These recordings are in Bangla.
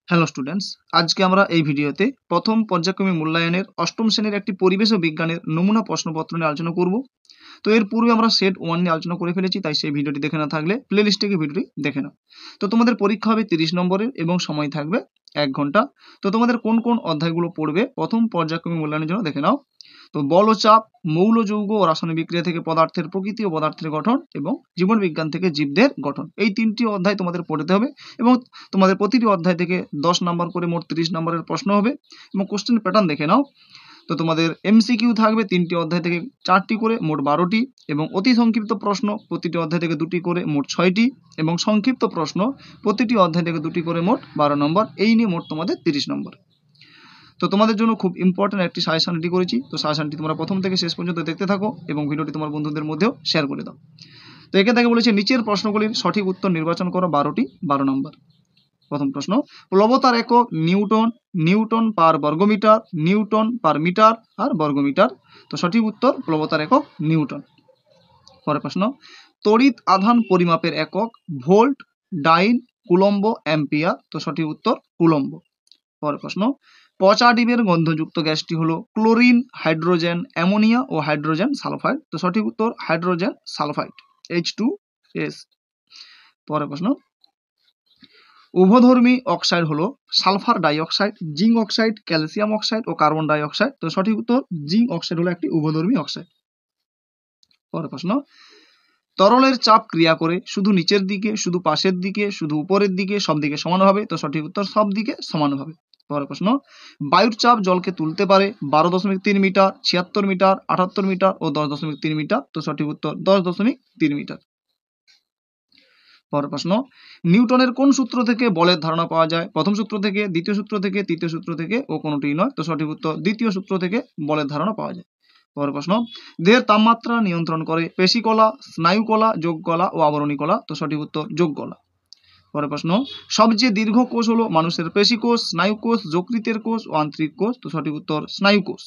হ্যালো স্টুডেন্টস, আজকে আমরা এই ভিডিওতে প্রথম পর্যায়ক্রমিক মূল্যায়নের অষ্টম শ্রেণীর একটি পরিবেশ ও বিজ্ঞানের নমুনা প্রশ্নপত্র নিয়ে আলোচনা করব। তো এর পূর্বে আমরা সেট 1 নিয়ে আলোচনা করে ফেলেছি, তাই সেই ভিডিওটি দেখে না থাকলে প্লে লিস্টে গিয়ে ভিডিওটি দেখে নাও। তো তোমাদের পরীক্ষা হবে 30 নম্বরের এবং সময় থাকবে 1 ঘন্টা। তো তোমাদের কোন কোন অধ্যায়গুলো পড়বে প্রথম পর্যায়ক্রমিক মূল্যায়নের জন্য দেখে নাও। তো বল ও চাপ, মৌল যৌগ ও রাসায়নিক বিক্রিয়া থেকে পদার্থের প্রকৃতি ও পদার্থের গঠন এবং জীবন বিজ্ঞান থেকে জীবদের গঠন, এই 3টি অধ্যায় তোমাদের পড়তে হবে এবং তোমাদের প্রতিটি অধ্যায় থেকে 10 নাম্বার করে মোট 30 নম্বরের প্রশ্ন হবে এবং কোশ্চেন প্যাটার্ন দেখে নাও। তো তোমাদের এমসিকিউ থাকবে 3টি অধ্যায় থেকে 4টি করে মোট 12টি এবং অতি সংক্ষিপ্ত প্রশ্ন প্রতিটি অধ্যায় থেকে 2টি করে মোট 6টি এবং সংক্ষিপ্ত প্রশ্ন প্রতিটি অধ্যায় থেকে 2টি করে মোট 12 নম্বর। এই নিয়ে মোট তোমাদের 30 নম্বর। তো তোমাদের জন্য খুব ইম্পর্টেন্ট একটি সাজেশন রেডি করেছি। তো সাজেশনটি তোমরা প্রথম থেকে শেষ পর্যন্ত দেখতে থাকো এবং ভিডিওটি তোমার বন্ধুদের মধ্যেও শেয়ার করে দাও। তো এখান থেকে বলেছে নিচের প্রশ্নগুলির সঠিক উত্তর নির্বাচন করো 12টি। 12 নম্বর প্রথম প্রশ্ন, প্লবতার একক নিউটন, নিউটন পার বর্গমিটার, নিউটন পার মিটার আর বর্গমিটার। তো সঠিক উত্তর প্লবতার একক নিউটন। পরের প্রশ্ন, তড়িৎ আধান পরিমাপের একক ভোল্ট, ডাইন, কুলম্ব, অ্যাম্পিয়ার। তো সঠিক উত্তর কুলম্ব। পরের প্রশ্ন, পচা ডিমের গন্ধযুক্ত গ্যাসটি হলো ক্লোরিন, হাইড্রোজেন, অ্যামোনিয়া ও হাইড্রোজেন সালফাইড। তো সঠিক উত্তর হাইড্রোজেন সালফাইড, H2S। পরের প্রশ্ন, উভধর্মী অক্সাইড হলো sulphur dioxide, zinc oxide, calcium oxide ও কার্বন ডাইঅক্সাইড। তো সঠিক উত্তর জিঙ্ক অক্সাইড হলো একটি উভধর্মী অক্সাইড। পরের প্রশ্ন, তরলের চাপ ক্রিয়া করে শুধু নিচের দিকে, শুধু পাশের দিকে, শুধু উপরের দিকে, সব দিকে সমানভাবে। তো সঠিক উত্তর সব দিকে সমানভাবে। পরের প্রশ্ন, বায়ুর চাপ জলকে তুলতে পারে 12.3 মিটার, 76 মিটার, 78 মিটার ও 10.3 মিটার। তো সঠিক উত্তর 10.3 মিটার। পরের প্রশ্ন, নিউটনের কোন সূত্র থেকে বলের ধারণা পাওয়া যায়? প্রথম সূত্র থেকে, দ্বিতীয় সূত্র থেকে, তৃতীয় সূত্র থেকে ও কোনোটিই নয়। তো সঠিক উত্তর দ্বিতীয় সূত্র থেকে বলের ধারণা পাওয়া যায়। পরের প্রশ্ন, দেহের তাপমাত্রা নিয়ন্ত্রণ করে পেশিকলা, স্নায়ুকলা, যোগকলা ও আবরণী কলা। তো সঠিক উত্তর যোগকলা। পরের প্রশ্ন, সবচেয়ে দীর্ঘ কোষ হলো মানুষের পেশিকোষ, স্নায়ুকোষ, যকৃতের কোষ ও আন্তরিক কোষ। তো সঠিক উত্তর স্নায়ুকোষ।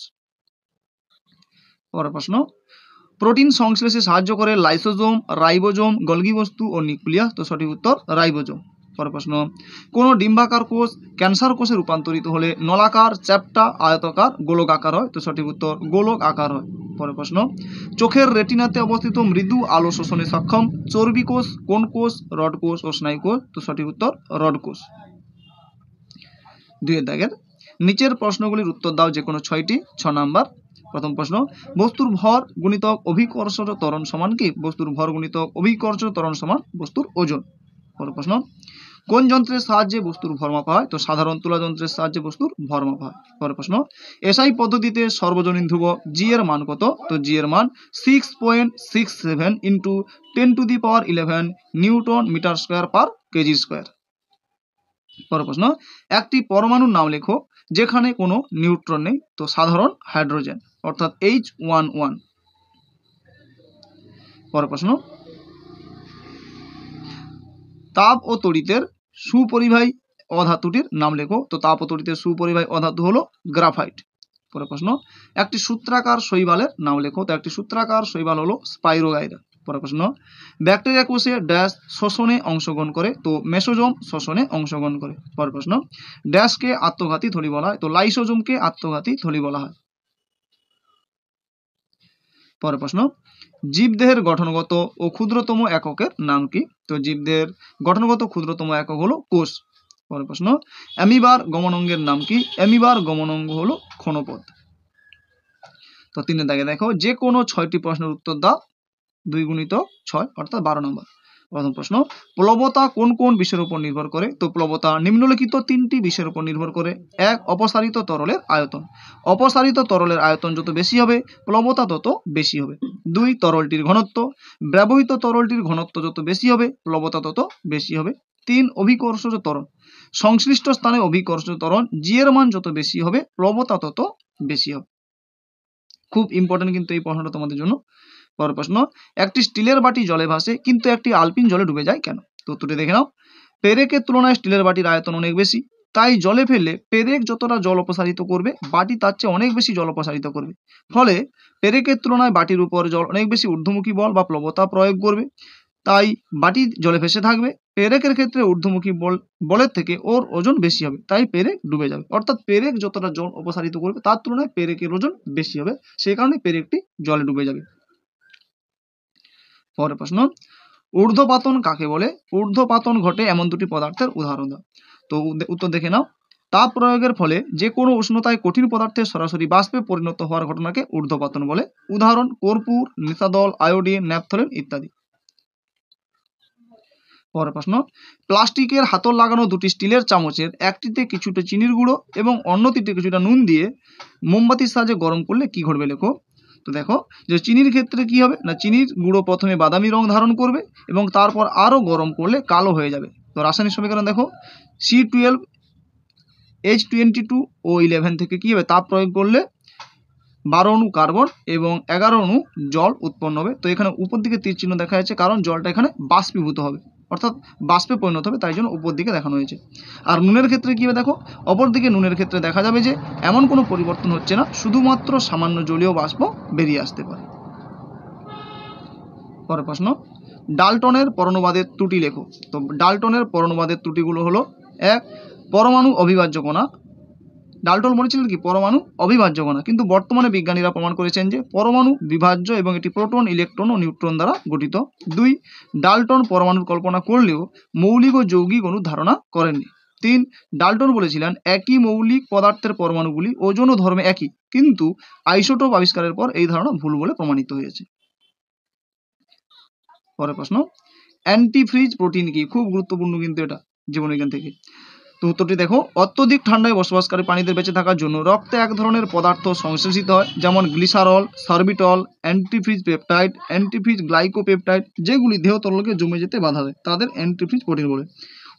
পরের প্রশ্ন, প্রোটিন সংশ্লেষে সাহায্য করে লাইসোজোম, রাইবোজোম, গলগি বস্তু ও নিউক্লিয়াস। তো সঠিক উত্তর রাইবোজোম। পরের প্রশ্ন, কোন ডিম্বাকার কোষ ক্যান্সার কোষে রূপান্তরিত হলে নলাকার, চ্যাপ্টা, আয়তাকার, গোলক আকার হয়? তো সঠিক উত্তর গোলক আকার হয়। পরের প্রশ্ন, চোখের রেটিনাতে অবস্থিত মৃদু আলো শোষণে সক্ষম চর্বি কোষ কোন কোষ? রড কোষ ও স্নায়ু কোষ। তো সঠিক উত্তর রড কোষ। 2 দাগের নিচের প্রশ্নগুলির উত্তর দাও যে কোনো 6টি। 6 নাম্বার প্রথম প্রশ্ন, বস্তুর ভর গুণিতক অভিকর্ষজ ত্বরণ সমান কি? বস্তুর ভর গুণিতক অভিকর্ষজ ত্বরণ সমান বস্তুর ওজন। পরের প্রশ্ন, কোন যন্ত্রের সাহায্যে বস্তুর ভর মাপা হয়? তো সাধারণ তুলা যন্ত্রের সাহায্যে বস্তুর ভর মাপা হয়। পরের প্রশ্ন, এসআই পদ্ধতিতে সর্বজনীন ধ্রুবক জি এর মান কত? তো জি এর মান 6.67 into 10⁻11 newton metre square per KG square. পরের প্রশ্ন, একটি পরমাণুর নাম লেখো যেখানে কোনো নিউট্রন নেই। তো সাধারণ হাইড্রোজেন অর্থাৎ H11। পরের প্রশ্ন, তাপ ও তড়িতের সুপরিবাহী অধাতুটির নাম লেখো। তো তাপ ও তড়িতের সুপরিবাহী অধাতু হলো গ্রাফাইট। পরের প্রশ্ন, একটি সূত্রাকার শৈবালের নাম লেখো। তো একটি সূত্রাকার শৈবাল হলো স্পাইরোগাইরা। পরের প্রশ্ন, ব্যাকটেরিয়া কোষে ড্যাশ শোষণে অংশগ্রহণ করে? তো মেসোজোম শোষণে অংশগ্রহণ করে। পরের প্রশ্ন, ড্যাশকে আত্মঘাতী থলি বলা হয়? তো লাইসোজোমকে আত্মঘাতী থলি বলা হয়। পরের প্রশ্ন, জীবদেহের গঠনগত ও ক্ষুদ্রতম এককের নাম কি? তো জীবদেহের গঠনগত ক্ষুদ্রতম একক হলো কোষ। পরের প্রশ্ন, অ্যামিবার গমনাঙ্গের নাম কি? অ্যামিবার গমনাঙ্গ হলো ক্ষণপথ। তো 3 দাগে দেখো যে কোনো 6টি প্রশ্নের উত্তর দাও। 2 × 6 অর্থাৎ 12 নম্বর। প্রথম প্রশ্ন, প্লবতা কোন কোন বিষয়ের উপর নির্ভর করে? তো প্লবতা নিম্নলিখিত 3টি বিষয়ের উপর নির্ভর করে। 1, অপসারিত তরলের আয়তন। অপসারিত তরলের আয়তন যত বেশি হবে প্লবতা তত বেশি হবে। 2, তরলটির ঘনত্ব। ব্যবহৃত তরলটির ঘনত্ব যত বেশি হবে প্লবতা তত বেশি হবে। 3, অভিকর্ষজ ত্বরণ। সংশ্লিষ্ট স্থানে অভিকর্ষজ ত্বরণ জি এর মান যত বেশি হবে প্লবতা তত বেশি হবে। খুব ইম্পর্টেন্ট কিন্তু এই প্রশ্নটা তোমাদের জন্য। পরের প্রশ্ন, একটি স্টিলের বাটি জলে ভাসে কিন্তু একটি আলপিন জলে ডুবে যায় কেন? তো উত্তরটি দেখে নাও। পেরেকের তুলনায় স্টিলের বাটির আয়তন অনেক বেশি, তাই জলে ফেললে পেরেক যতটা জল অপসারিত করবে বাটি তার চেয়ে অনেক বেশি জল অপসারিত করবে। ফলে পেরেকের তুলনায় বাটির উপর জল অনেক বেশি ঊর্ধ্বমুখী বল বা প্লবতা প্রয়োগ করবে, তাই বাটি জলে ভেসে থাকবে পেরেকের ক্ষেত্রে ঊর্ধ্বমুখী বলের থেকে ওর ওজন বেশি হবে, তাই পেরেক ডুবে যাবে। অর্থাৎ পেরেক যতটা জল অপসারিত করবে তার তুলনায় পেরেকের ওজন বেশি হবে, সেই কারণে পেরেকটি জলে ডুবে যাবে। পরের প্রশ্ন, ঊর্ধ্বপাতন কাকে বলে? ঊর্ধ্বপাতন ঘটে এমন দুটি পদার্থের উদাহরণ দাও। তো উত্তর দেখে নাও। তাপ প্রয়োগের ফলে যে কোনো উষ্ণতায় কঠিন পদার্থের সরাসরি বাষ্পে পরিণত হওয়ার ঘটনাকে ঊর্ধ্বপাতন বলে। উদাহরণ কর্পূর, নেশাদল, আয়োডিন, ন্যাপথলিন ইত্যাদি। পরের প্রশ্ন, প্লাস্টিকের হাতল লাগানো দুটি স্টিলের চামচের একটিতে কিছুটা চিনির গুঁড়ো এবং অন্যটিতে কিছুটা নুন দিয়ে মোমবাতির সাহায্যে গরম করলে কি ঘটবে লেখো। তো দেখো যে চিনির ক্ষেত্রে কি হবে না, চিনির গুঁড়ো প্রথমে বাদামি রং ধারণ করবে এবং তারপর আরও গরম করলে কালো হয়ে যাবে। তো রাসায়নিক সমীকরণ দেখো, C12H22O11 থেকে কি হবে, তাপ প্রয়োগ করলে 12 অণু কার্বন এবং 11 অণু জল উৎপন্ন হবে। তো এখানে উপর দিকে তীর চিহ্ন দেখা যাচ্ছে, কারণ জলটা এখানে বাষ্পীভূত হবে, অর্থাৎ বাষ্পে পরিণত হবে, তাই জন্য উপর দিকে দেখানো হয়েছে। আর নুনের ক্ষেত্রে কী হবে দেখো, অপর দিকে নুনের ক্ষেত্রে দেখা যাবে যে এমন কোনো পরিবর্তন হচ্ছে না, শুধুমাত্র সামান্য জলীয় বাষ্প বেরিয়ে আসতে পারে। পরের প্রশ্ন, ডাল্টনের পরমাণুবাদের ত্রুটি লেখো। তো ডাল্টনের পরমাণুবাদের ত্রুটিগুলো হলো, 1, পরমাণু অবিভাজ্য কণা। ডাল্টন বলেছিলেন কি পরমাণু অবিভাজ্য কণা, কিন্তু বর্তমানে বিজ্ঞানীরা প্রমাণ করেছেন যে পরমাণু বিভাজ্য এবং এটি প্রোটন, ইলেকট্রন ও নিউট্রন দ্বারা গঠিত। 2, ডাল্টন পরমাণুর কল্পনা করলেও মৌলিক ও যৌগিক অণুর ধারণা করেননি। 3, ডাল্টন বলেছিলেন একই মৌলিক পদার্থের পরমাণুগুলি ওজন ও ধর্মে একই, কিন্তু আইসোটোপ আবিষ্কারের পর এই ধারণা ভুল বলে প্রমাণিত হয়েছে। পরের প্রশ্ন, অ্যান্টিফ্রিজ প্রোটিন কি? খুব গুরুত্বপূর্ণ কিন্তু এটা জীবনবিজ্ঞান থেকে। তো উত্তরটি দেখো, অত্যধিক ঠান্ডায় বসবাসকারী প্রাণীদের বেঁচে থাকার জন্য রক্তে এক ধরনের পদার্থ সংশ্লেষিত হয়, যেমন glycerol, sorbitol, antifreeze peptide, antifreeze glycopeptide, যেগুলি দেহ তরলকে জমে যেতে বাধা দেয়, তাদের অ্যান্টিফ্রিজ প্রোটিন বলে।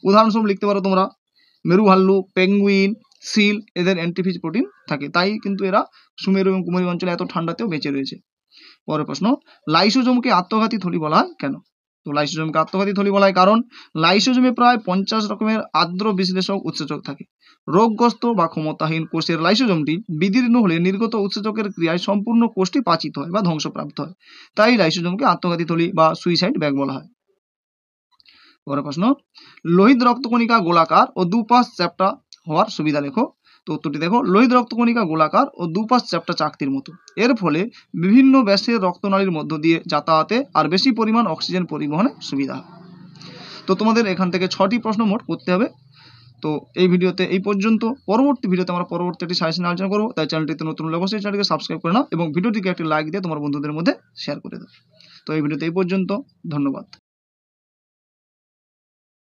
উদাহরণস্বরূপ লিখতে পারো তোমরা মেরু ভাল্লুক, পেঙ্গুইন, সিল, এদের অ্যান্টিফ্রিজ প্রোটিন থাকে, তাই কিন্তু এরা সুমেরু এবং কুমেরু অঞ্চলে এত ঠান্ডাতেও বেঁচে রয়েছে। পরের প্রশ্ন, লাইসোজোমকে আত্মঘাতী থলি বলা হয় কেন? তো লাইসোজোমকে আত্মঘাতী থলি বলা হয় কারণ লাইসোজোমে প্রায় 50 রকমের আর্দ্র বিশ্লেষক উৎসেচক থাকে। রোগগ্রস্ত বা ক্ষমতাহীন কোষের লাইসোজোমটি বিদীর্ণ হলে নির্গত উৎসেচকের ক্রিয়ায় সম্পূর্ণ কোষটি পাচিত হয় বা ধ্বংসপ্রাপ্ত হয়, তাই লাইসোজোমকে আত্মঘাতী থলি বা সুইসাইড ব্যাগ বলা হয়। পরের প্রশ্ন, লোহিত রক্তকণিকা গোলাকার ও দুপাশ চ্যাপ্টা হওয়ার সুবিধা লেখো। তো উত্তরটি দেখো, লোহিত রক্তকণিকা গোলাকার ও দুপাশ চ্যাপ্টা চাকতির মতো। এর ফলে বিভিন্ন ব্যাসের রক্তনালীর মধ্য দিয়ে যাতায়াতে আর বেশি পরিমাণ অক্সিজেন পরিবহনে সুবিধা হয়। তো তোমাদের এখান থেকে 6টি প্রশ্ন মোট করতে হবে। তো এই ভিডিওতে এই পর্যন্ত। পরবর্তী ভিডিওতে আমরা পরবর্তী একটি সাজেশন আলোচনা করবো, তাই চ্যানেলটিতে নতুন হলে অবশ্যই চ্যানেলটিকে সাবস্ক্রাইব করে নাও এবং ভিডিওটিকে একটি লাইক দিয়ে তোমার বন্ধুদের মধ্যে শেয়ার করে দাও। তো এই ভিডিওতে এই পর্যন্ত, ধন্যবাদ।